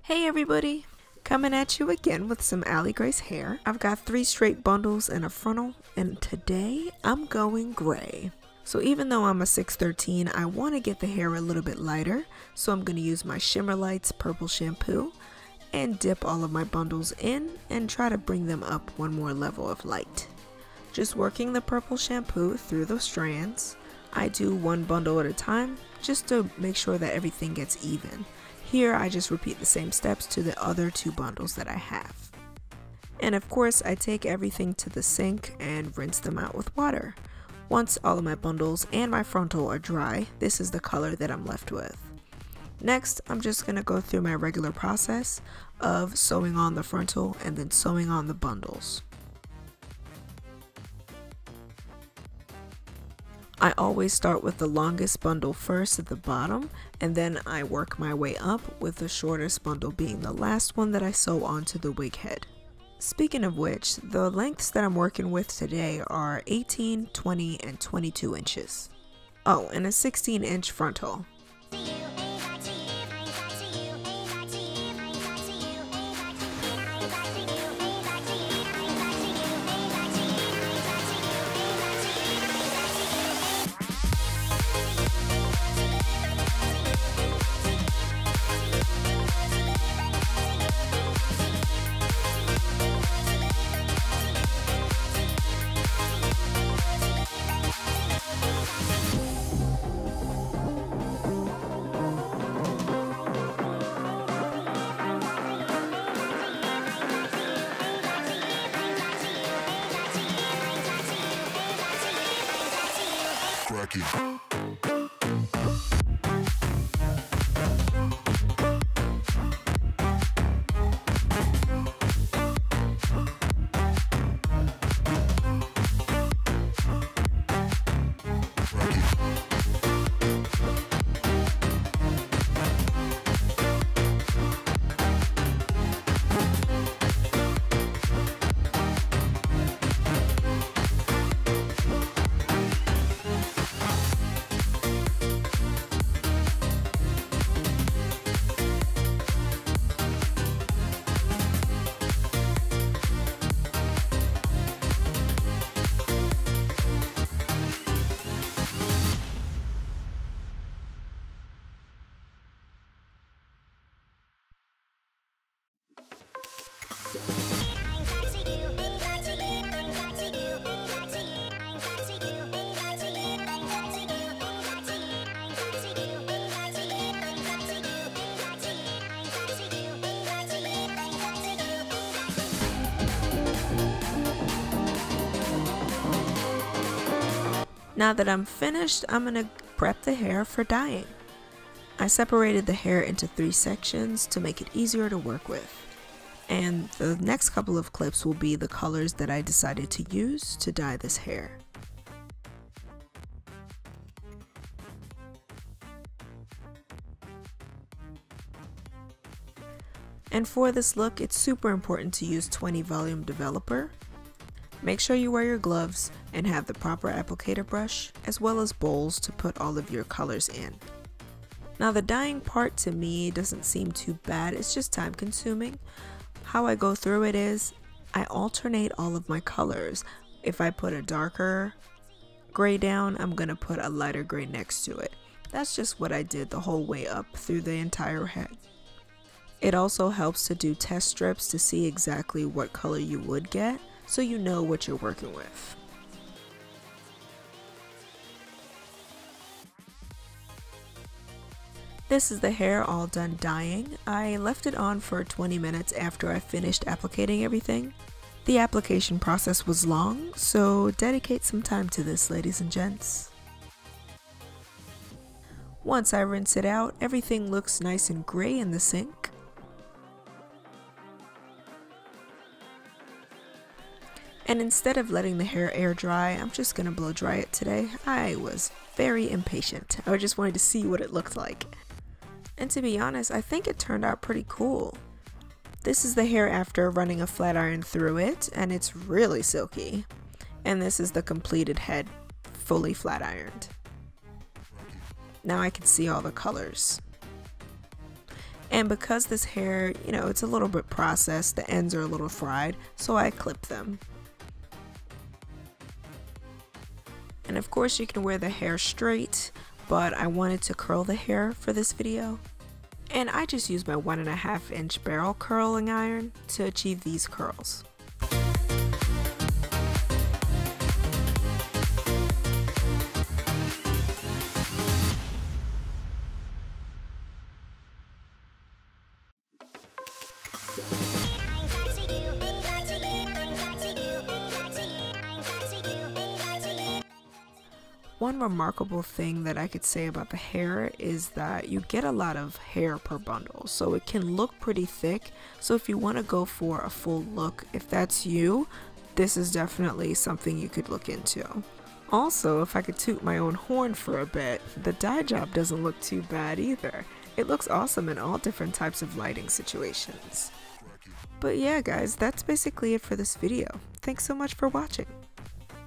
Hey everybody! Coming at you again with some aligrace hair. I've got 3 straight bundles and a frontal, and today I'm going gray. So even though I'm a 613, I want to get the hair a little bit lighter, so I'm going to use my Shimmer Lights purple shampoo and dip all of my bundles in and try to bring them up one more level of light. Just working the purple shampoo through the strands. I do one bundle at a time just to make sure that everything gets even. Here I just repeat the same steps to the other 2 bundles that I have. And of course I take everything to the sink and rinse them out with water. Once all of my bundles and my frontal are dry, this is the color that I'm left with. Next, I'm just going to go through my regular process of sewing on the frontal and then sewing on the bundles. I always start with the longest bundle first at the bottom, and then I work my way up, with the shortest bundle being the last one that I sew onto the wig head. Speaking of which, the lengths that I'm working with today are 18, 20, and 22 inches. Oh, and a 16-inch frontal. Now that I'm finished, I'm going to prep the hair for dyeing. I separated the hair into 3 sections to make it easier to work with. And the next couple of clips will be the colors that I decided to use to dye this hair. And for this look, it's super important to use 20 volume developer. Make sure you wear your gloves and have the proper applicator brush, as well as bowls to put all of your colors in. Now the dyeing part to me doesn't seem too bad, it's just time consuming. How I go through it is, I alternate all of my colors. If I put a darker gray down, I'm going to put a lighter gray next to it. That's just what I did the whole way up through the entire head. It also helps to do test strips to see exactly what color you would get, so you know what you're working with. This is the hair all done dyeing. I left it on for 20 minutes after I finished applicating everything. The application process was long, so dedicate some time to this, ladies and gents. Once I rinse it out, everything looks nice and gray in the sink. And instead of letting the hair air dry, I'm just gonna blow dry it today. I was very impatient. I just wanted to see what it looked like. And to be honest, I think it turned out pretty cool. This is the hair after running a flat iron through it, and it's really silky. And this is the completed head, fully flat ironed. Now I can see all the colors. And because this hair, it's a little bit processed, the ends are a little fried, so I clip them. And of course you can wear the hair straight, but I wanted to curl the hair for this video. And I just used my 1.5 inch barrel curling iron to achieve these curls. One remarkable thing that I could say about the hair is that you get a lot of hair per bundle, so it can look pretty thick. So if you want to go for a full look, if that's you, this is definitely something you could look into. Also, if I could toot my own horn for a bit, the dye job doesn't look too bad either. It looks awesome in all different types of lighting situations. But yeah guys, that's basically it for this video. Thanks so much for watching.